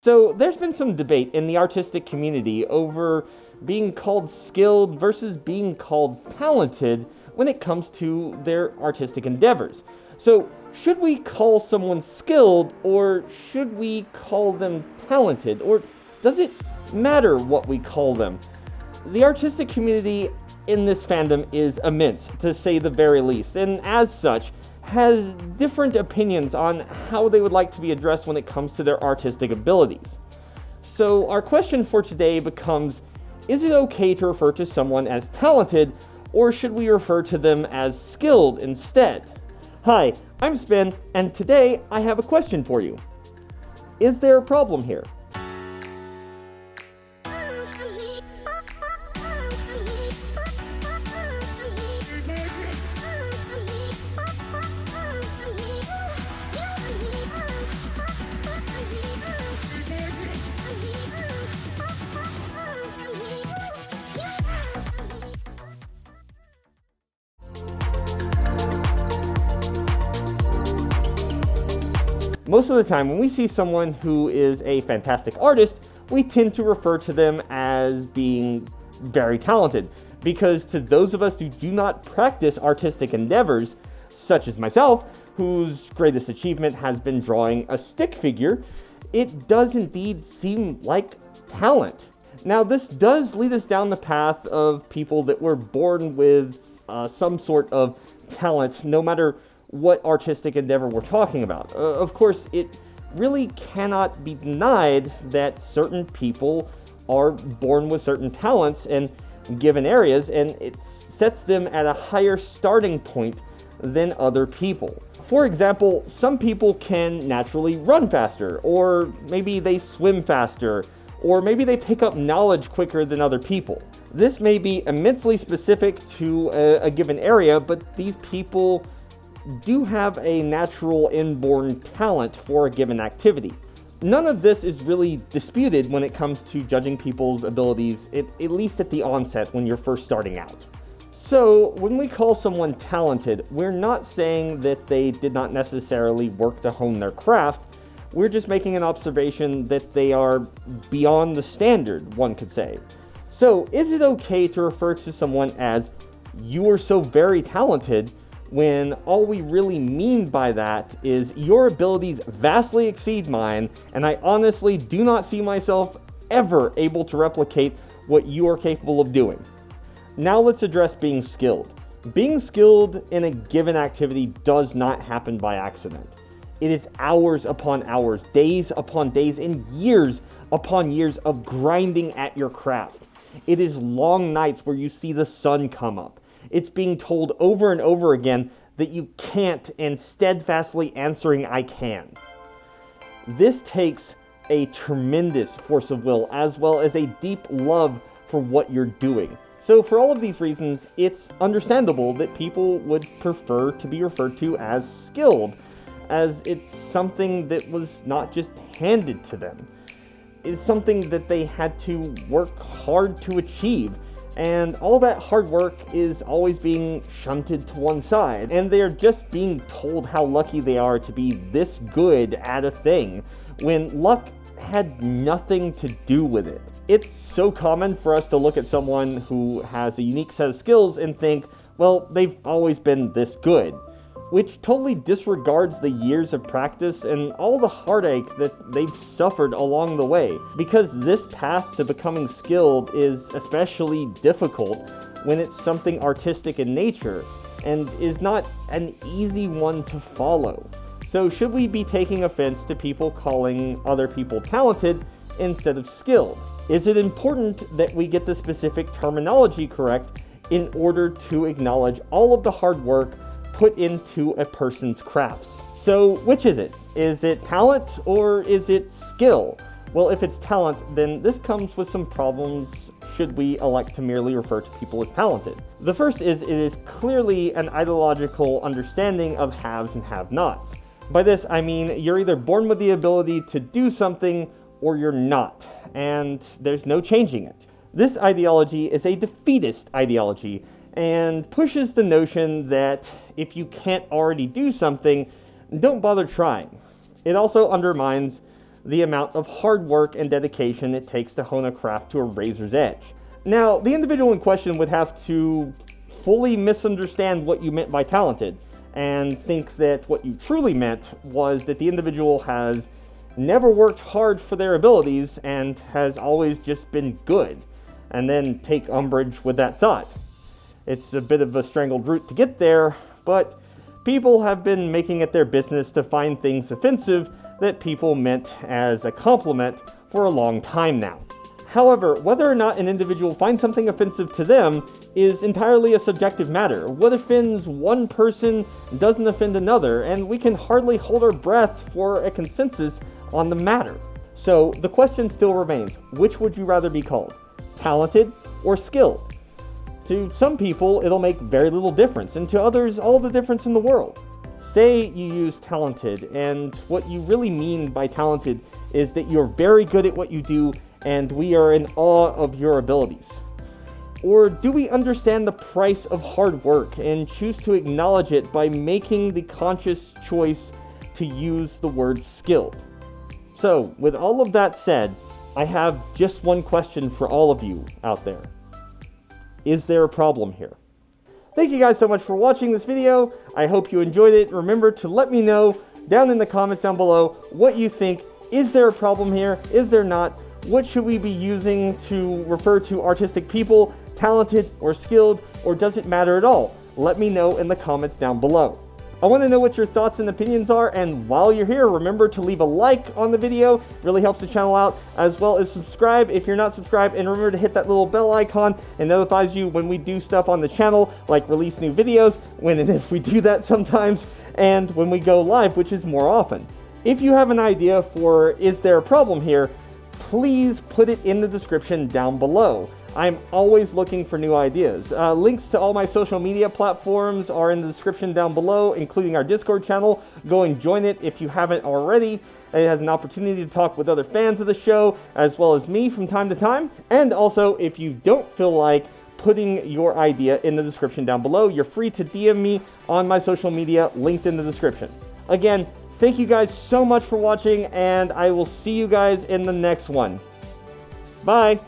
So there's been some debate in the artistic community over being called skilled versus being called talented when it comes to their artistic endeavors. So should we call someone skilled, or should we call them talented, or does it matter what we call them? The artistic community in this fandom is immense, to say the very least, and as such, has different opinions on how they would like to be addressed when it comes to their artistic abilities. So our question for today becomes, is it okay to refer to someone as talented, or should we refer to them as skilled instead? Hi, I'm Spyn, and today I have a question for you. Is there a problem here? Most of the time, when we see someone who is a fantastic artist, we tend to refer to them as being very talented. Because to those of us who do not practice artistic endeavors, such as myself, whose greatest achievement has been drawing a stick figure, it does indeed seem like talent. Now, this does lead us down the path of people that were born with some sort of talent, no matter what artistic endeavor we're talking about. Of course, it really cannot be denied that certain people are born with certain talents in given areas, and it sets them at a higher starting point than other people. For example, some people can naturally run faster, or maybe they swim faster, or maybe they pick up knowledge quicker than other people. This may be immensely specific to a given area, but these people do have a natural inborn talent for a given activity. None of this is really disputed when it comes to judging people's abilities, at least at the onset when you're first starting out. So when we call someone talented, we're not saying that they did not necessarily work to hone their craft. We're just making an observation that they are beyond the standard, one could say. So is it okay to refer to someone as, "You are so very talented," when all we really mean by that is, your abilities vastly exceed mine, and I honestly do not see myself ever able to replicate what you are capable of doing? Now let's address being skilled. Being skilled in a given activity does not happen by accident. It is hours upon hours, days upon days, and years upon years of grinding at your craft. It is long nights where you see the sun come up. It's being told over and over again that you can't, and steadfastly answering, "I can." This takes a tremendous force of will, as well as a deep love for what you're doing. So for all of these reasons, it's understandable that people would prefer to be referred to as skilled, as it's something that was not just handed to them. It's something that they had to work hard to achieve. And all that hard work is always being shunted to one side, and they're just being told how lucky they are to be this good at a thing, when luck had nothing to do with it. It's so common for us to look at someone who has a unique set of skills and think, well, they've always been this good, which totally disregards the years of practice and all the heartache that they've suffered along the way. Because this path to becoming skilled is especially difficult when it's something artistic in nature, and is not an easy one to follow. So should we be taking offense to people calling other people talented instead of skilled? Is it important that we get the specific terminology correct in order to acknowledge all of the hard work put into a person's crafts? So which is it? Is it talent, or is it skill? Well, if it's talent, then this comes with some problems should we elect to merely refer to people as talented. The first is, it is clearly an ideological understanding of haves and have-nots. By this, I mean you're either born with the ability to do something or you're not, and there's no changing it. This ideology is a defeatist ideology, and pushes the notion that if you can't already do something, don't bother trying. It also undermines the amount of hard work and dedication it takes to hone a craft to a razor's edge. Now, the individual in question would have to fully misunderstand what you meant by talented and think that what you truly meant was that the individual has never worked hard for their abilities and has always just been good, and then take umbrage with that thought. It's a bit of a strangled route to get there, but people have been making it their business to find things offensive that people meant as a compliment for a long time now. However, whether or not an individual finds something offensive to them is entirely a subjective matter. What offends one person doesn't offend another, and we can hardly hold our breath for a consensus on the matter. So the question still remains, which would you rather be called? Talented or skilled? To some people, it'll make very little difference, and to others, all the difference in the world. Say you use talented, and what you really mean by talented is that you're very good at what you do, and we are in awe of your abilities. Or do we understand the price of hard work and choose to acknowledge it by making the conscious choice to use the word skilled? So, with all of that said, I have just one question for all of you out there. Is there a problem here? Thank you guys so much for watching this video. I hope you enjoyed it. Remember to let me know down in the comments down below what you think. Is there a problem here? Is there not? What should we be using to refer to artistic people, talented or skilled, or does it matter at all? Let me know in the comments down below. I want to know what your thoughts and opinions are, and while you're here, remember to leave a like on the video. It really helps the channel out, as well as subscribe if you're not subscribed, and remember to hit that little bell icon. It notifies you when we do stuff on the channel, like release new videos, when and if we do that sometimes, and when we go live, which is more often. If you have an idea for is there a problem here, please put it in the description down below. I'm always looking for new ideas. Links to all my social media platforms are in the description down below, including our Discord channel. Go and join it if you haven't already. It has an opportunity to talk with other fans of the show, as well as me from time to time. And also, if you don't feel like putting your idea in the description down below, you're free to DM me on my social media, linked in the description. Again, thank you guys so much for watching, and I will see you guys in the next one. Bye!